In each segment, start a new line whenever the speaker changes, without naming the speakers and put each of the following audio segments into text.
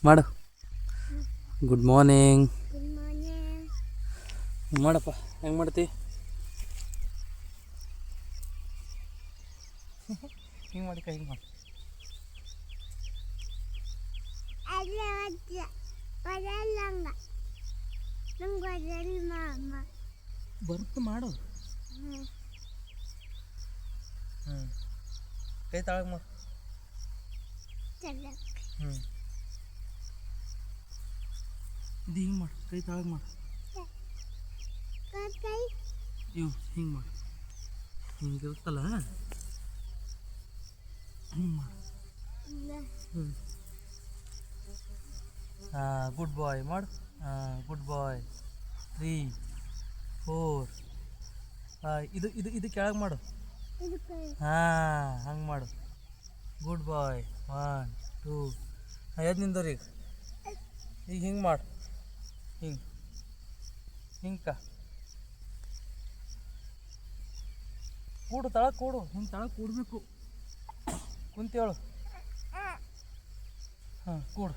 ಮಾಡು. Good morning. ಮಾಡಪ್ಪ. ಹೆಂಗೆ ಮಾಡ್ತಿ? ಹಿಂಗೆ ಮಾಡಿ ಕೈ ಹಿಂಗೆ ಮಾಡಿ. ಬರ್ತು ಮಾಡು. ಕೈ ತಾಳಗೆ ಮಾಡು. ಇದು ಹಿಂಗೆ ಮಾಡು. ಕೈ ತಾಳಗೆ ಮಾಡು. ಇವು ಹಿಂಗೆ ಮಾಡು. ಹಿಂಗೆ ಇರುತ್ತಲ್ಲ ಹಿಂಗೆ ಮಾಡು. ಹಾಂ, ಗುಡ್ ಬಾಯ್ ಮಾಡು. ಹಾಂ, ಗುಡ್ ಬಾಯ್. 3 4 ಇದು ಇದು ಇದು ಕೆಳಗೆ ಮಾಡು. ಹಾಂ, ಹಂಗೆ ಮಾಡು. ಗುಡ್ ಬಾಯ್. 1 2 ಎದ್ದು ನಿಂದವ್ರಿ. ಈಗ ಹಿಂಗೆ ಮಾಡು. ಹಿಂಗೆ ಹಿಂಗೆ ಕೂಡು, ತಳಗೆ ಕೂಡು. ಹಿಂಗೆ ತಳಗೆ ಕೂಡಬೇಕು. ಕುಂತೇಳು. ಹಾಂ, ಕೂಡು.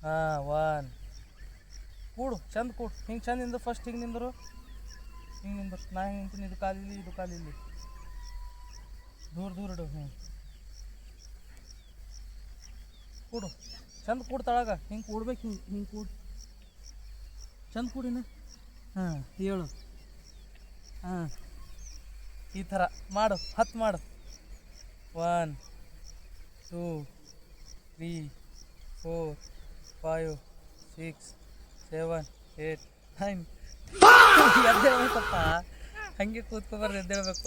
ಹಾಂ, 1 ಕೂಡು. ಚಂದ ಕೂಡು. ಹಿಂಗೆ ಚಂದ ನಿಂದು. ಫಸ್ಟ್ ಹಿಂಗೆ ನಿಂದರು. ಹಿಂಗೆ ನಿಂದರು. ನಾ ಹಿಂಗೆ ನಿಂತೀನಿ. ಇದು ಕಾಲಿಲ್ಲಿ, ಇದು ಕಾಲಿಲ್ಲಿ. ದೂರ ದೂರ ಇಡು. ಕೂಡು. ಚಂದ ಕೂಡು ತಳಗ. ಹಿಂಗೆ ಕೂಡ್ಬೇಕು. ಹಿಂಗೆ ಕೂಡು. ಚಂದ ಕೂಡಿನ. ಹಾಂ, ಹೇಳು. ಹಾಂ, ಈ ಥರ ಮಾಡು. 10 ಮಾಡು. 1 2 3 4 5 6 7 8 9 ಎದ್ದೇಳ್ಬೇಕಪ್ಪ. ಹಂಗೆ ಕೂತ್ಕೊಬಾರ್ದು, ಎದ್ದೇಳ್ಬೇಕು.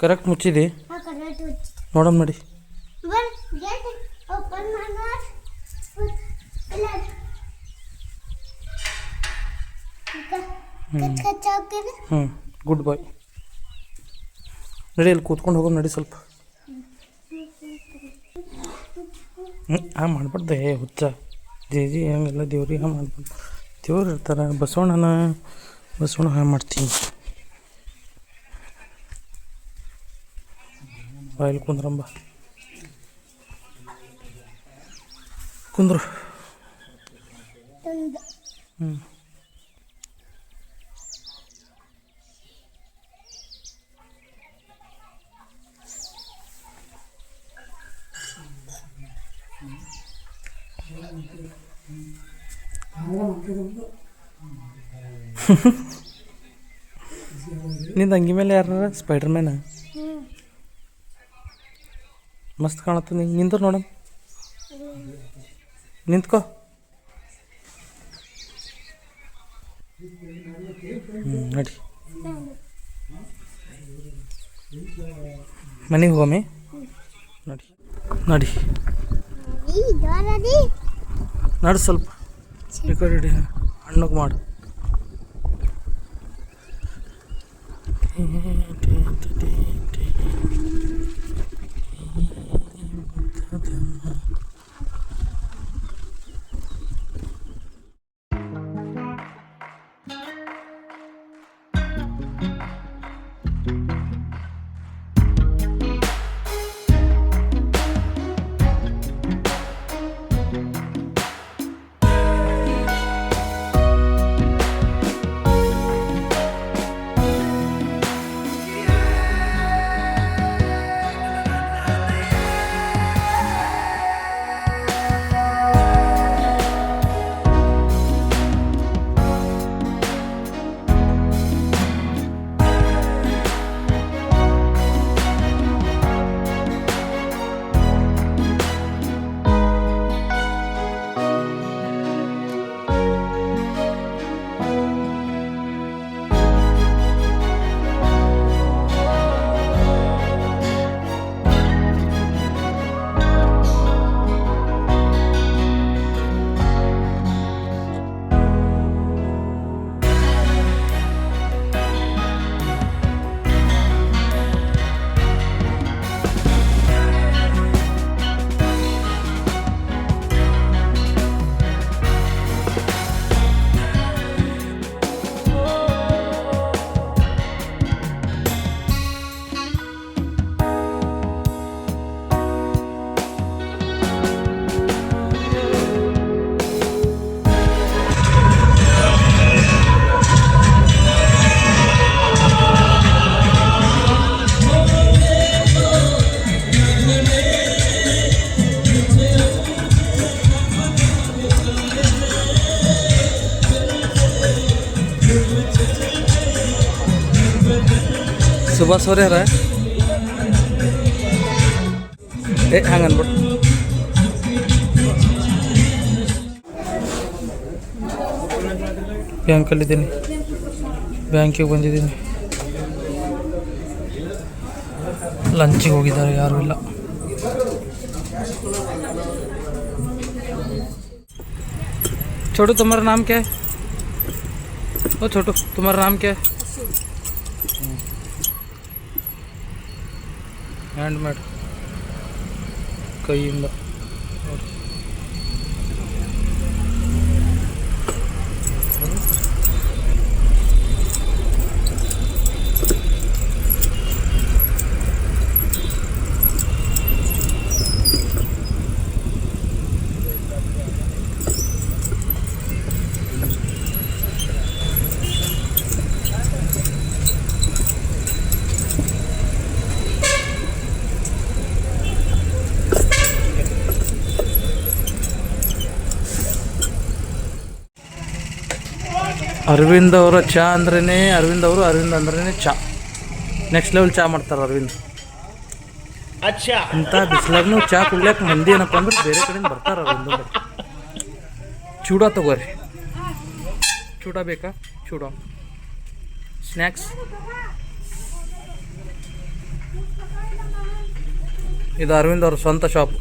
ಕರೆಕ್ಟ್ ಮುಚ್ಚಿದೆ. ನೋಡಮ್ ನೋಡಿ. ಗುಡ್ ಬಾಯ್. ನಡಿ, ಅಲ್ಲಿ ಕೂತ್ಕೊಂಡು ಹೋಗೋದು ನಡಿ ಸ್ವಲ್ಪ. ಹಾಂ ಮಾಡ್ಬಾರ್ದೆ ಹುಚ್ಚ. ಜೇಜಿ ಹಂಗೆಲ್ಲ ದೇವ್ರಿಗೆ ಹಾಂ ಮಾಡ್ಬಾರ್ದು. ದೇವ್ರು ಇರ್ತಾರೆ. ಬಸವಣ್ಣ ಹಾಂ ಮಾಡ್ತೀನಿ. ಬಾಯಲ್ಲಿ ಕುಂದ್ರಂಬ. ಕುಂದ್ರು. ನಿಂದು ಅಂಗಿ ಮೇಲೆ ಯಾರ ಸ್ಪೈಡರ್ ಮ್ಯಾನ ಮಸ್ತ್ ಕಾಣತ್ತ. ನಿಂತು ನೋಡಮ್. ನಿಂತ್ಕೋ. ನಡಿ ಮನೆಗೆ ಹೋಗಮ್ಮಿ. ನಡಿ ನಡಿ ನಡು ಸ್ವಲ್ಪ. ರೆಡಿ ಹಣ್ಣಗೆ ಮಾಡು. ಸುಭಾಷ್ ಅವ್ರ ಯಾರ ಹಂಗೆ ಅನ್ಬಿಟ್ಟು ಬ್ಯಾಂಕಲ್ಲಿದ್ದೀನಿ, ಬ್ಯಾಂಕಿಗೆ ಬಂದಿದ್ದೀನಿ. ಲಂಚಿಗೆ ಹೋಗಿದ್ದಾರೆ, ಯಾರೂ ಇಲ್ಲ. छोटू तुम्हारा नाम क्या है? ओ छोटू तुम्हारा नाम क्या है? हैंडमेड ಕೈಯಿಂದ ಅರವಿಂದ್ ಅವರ ಚಾ ಅಂದ್ರೇ ಅರವಿಂದ್ ಅಂದ್ರೇ ಚಾ ನೆಕ್ಸ್ಟ್ ಲೆವೆಲ್ ಚಾ ಮಾಡ್ತಾರೆ ಅರವಿಂದ್. ಇಂಥ ಬಿಸಿಲಾಗೂ ಚಾ ಕುಡ್ಲಿಕ್ಕೆ ಮಂದಿ ಏನಪ್ಪ ಅಂದ್ರೆ ಬೇರೆ ಕಡೆಯಿಂದ ಬರ್ತಾರೆ ಅರವಿಂದ್. ಚೂಡ ತಗೋರಿ, ಚೂಡ ಬೇಕಾ? ಚೂಡ ಸ್ನ್ಯಾಕ್ಸ್. ಇದು ಅರವಿಂದ್ ಅವ್ರ ಸ್ವಂತ ಶಾಪ್.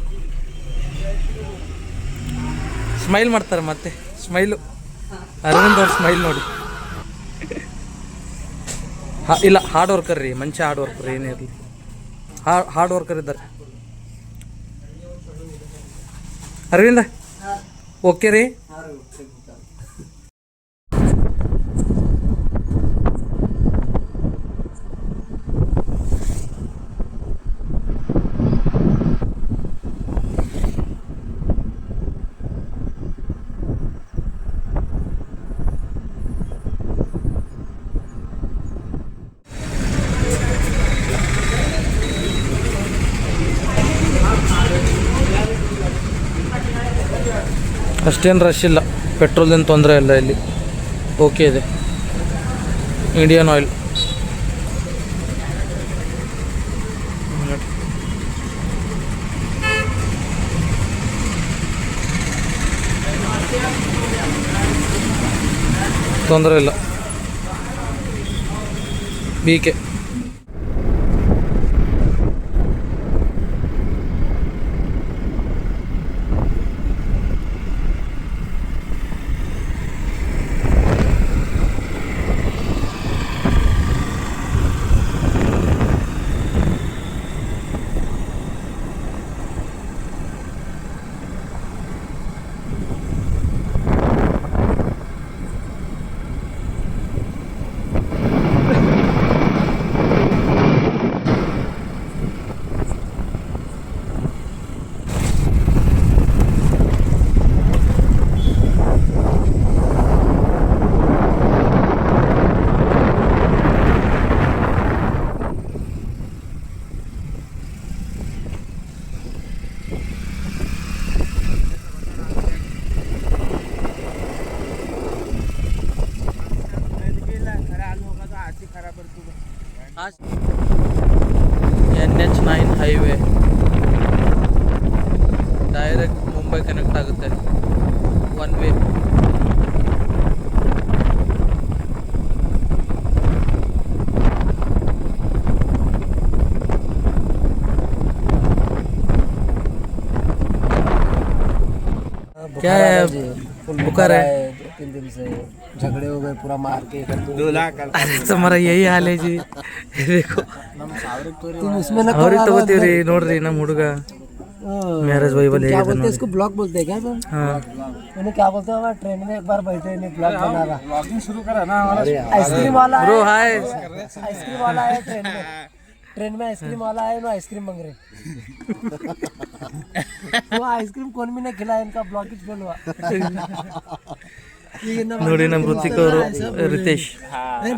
ಸ್ಮೈಲ್ ಮಾಡ್ತಾರೆ, ಮತ್ತೆ ಸ್ಮೈಲು ಅರವಿಂದ್ ಅವ್ರ ಸ್ಮೈಲ್ ನೋಡಿ. ಇಲ್ಲ, ಹಾರ್ಡ್ ವರ್ಕರ್ ರೀ, ಮಂಚ ಹಾರ್ಡ್ ವರ್ಕರ್, ಏನೇ ಇರಲಿ ಹಾರ್ಡ್ ವರ್ಕರ್ ಇದ್ದಾರೆ. ಅರವಿಂದ ಓಕೆ ರೀ. ಅಷ್ಟೇನು ರಶ್ ಇಲ್ಲ, ಪೆಟ್ರೋಲ್ದೇನು ತೊಂದರೆ ಇಲ್ಲ ಇಲ್ಲಿ, ಓಕೆ ಇದೆ. ಇಂಡಿಯನ್ ಆಯಿಲ್ ತೊಂದರೆ ಇಲ್ಲ. BK NH9 highway direct Mumbai connect आगुत्ते, वन वे. क्या है? बुखार है,
2-3 दिन से झगड़े हो गए, पूरा मार के
2 लाख. अरे तुम्हारा यही हाल है जी. देखो
तुम उसमें ना
ಅವ್ರಿಗೆ ತಗೋತೀವ್ರಿ ನೋಡ್ರಿ ನಮ್ಮ ಹುಡುಗ ಮ್ಯಾರೇಜ್ ವೈಬಲ್
क्या बोलते हैं इसको, ब्लॉग बोलते हैं क्या तुम?
हाँ
मैंने क्या बोलते हैं, ट्रेन में एक बार बैठे नहीं, ब्लॉग बना रहा, ब्लॉगिंग शुरू करा ना. आइसक्रीम वाला
ब्रो हाय.
आइसक्रीम वाला है ट्रेन में आइसक्रीम वाला है ना, आइसक्रीम मांग रहे. वो आइसक्रीम कौन भी नहीं खिलाया, इनका ब्लॉगिंग फेल हुआ.
ನೋಡಿ ನಮ್ಮ ಋತಿಕ್ ಅವರು Ritesh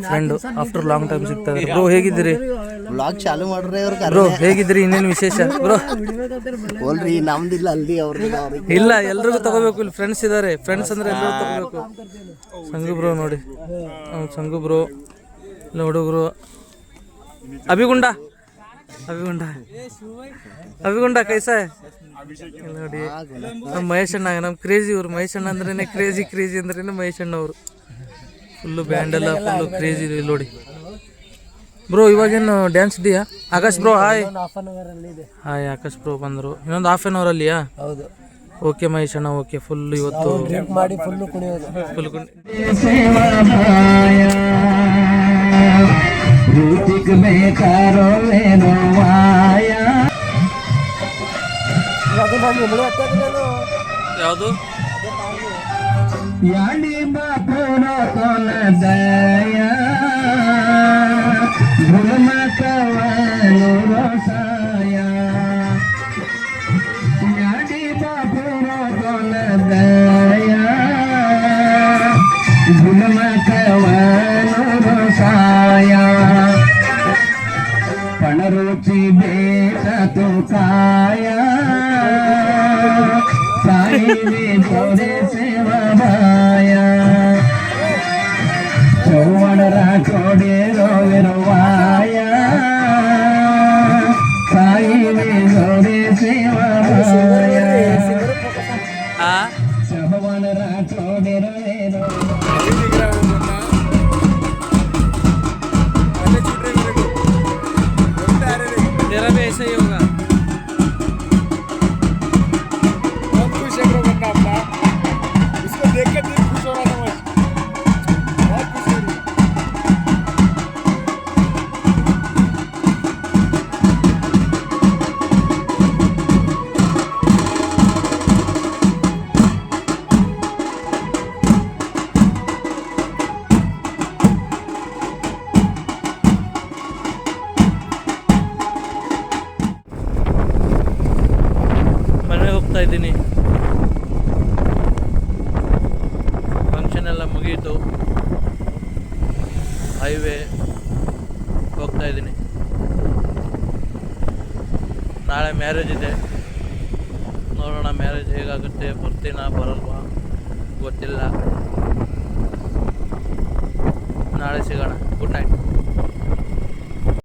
friend after long time ಸಿಗ್ತಾರೆ. ಬ್ರೋ ಹೇಗಿದ್ದೀರಿ?
ಬ್ಲಾಗ್ ಚಾಲು ಮಾಡ್ರಿ ಅವ್ರ
ಬ್ರೋ ಹೇಗಿದ್ದೀರಿ? ಇನ್ನೇನು ವಿಶೇಷ ಬ್ರೋ?
ಹೋಲ್ರಿ ನಮ್ದಿಲ್ಲ ಅಲ್ದಿ ಅವ್ರಿಗೆ
ಇಲ್ಲ, ಎಲ್ರಿಗೂ ತಗೋಬೇಕು. ಇಲ್ಲಿ ಫ್ರೆಂಡ್ಸ್ ಇದ್ದಾರೆ, ಫ್ರೆಂಡ್ಸ್ ಅಂದ್ರೆ ಎಲ್ಲರೂ ತಗೋಬೇಕು. ಸಂಗು ಬ್ರೋ ನೋಡಿ, ಸಂಗು ಬ್ರೋ ಇಲ್ಲ ಹುಡುಗರು ಅಭಿಗುಂಡ ಅಭಿಗುಂಡ ಕೈಸ ನೋಡಿ ನಮ್ಮ ಮಹೇಶ್ ಅಣ್ಣ ನಮ್ಮ ಕ್ರೇಜಿ ಇವ್ರು ಮಹೇಶ್ ಅಣ್ಣ ಅಂದ್ರೇನೆ ಕ್ರೇಜಿ ಅಂದ್ರೇನೆ ಮಹೇಶ್ ಅಣ್ಣ ಅವರು ಫುಲ್ಲು ಬ್ಯಾಂಡ್ ಎಲ್ಲ ಫುಲ್ಲು ಕ್ರೇಜಿ ನೋಡಿ ಬ್ರೋ. ಇವಾಗೇನು ಡ್ಯಾನ್ಸ್ ಇದೆಯಾ? Akash bro hi. Hi Akash bro ಬಂದರು. ಇನ್ನೊಂದು ಹಾಫ್ ಆನ್ ಅವರ್ ಅಲ್ಲಿಯಾ? ಹೌದು. ಓಕೆ ಮಹೇಶ್ ಅಣ್ಣ ಓಕೆ. ಫುಲ್ ಇವತ್ತು ಮಾಡಿ ಫುಲ್ ಯಾವುದು
ಪಣರುಚಿ ಬೇಕ ತುಕಾಯ ಸಾಯಿವೆ ಜೋಡೆ ಸೇವಾಯ ಚೌವಣರ ಕೋಡೆ ರೋವಿರುವಾಯ ಸಾಯಿವೆ ಜೋಡೆ ಸೇವಾಯ ಚೌವಣರ ಕೋಡೆ ರೋವಿರು
तेरा भी ऐसा ही होगा.
बहुत खुश है ब्रो बंदा अपना, इसको देख के दिल खुश हो रहा था बस, बहुत खुश है.
ಹೋಗ್ತಾ ಇದ್ದೀನಿ. ಫಂಕ್ಷನ್ ಎಲ್ಲ ಮುಗೀತು. ಹೈವೇ ಹೋಗ್ತಾ ಇದ್ದೀನಿ. ನಾಳೆ ಮ್ಯಾರೇಜ್ ಇದೆ. ನೋಡೋಣ ಮ್ಯಾರೇಜ್ ಹೇಗಾಗುತ್ತೆ, ಬರ್ತೀನ ಬರಲ್ವಾ ಗೊತ್ತಿಲ್ಲ. ನಾಳೆ ಸಿಗೋಣ. Good night.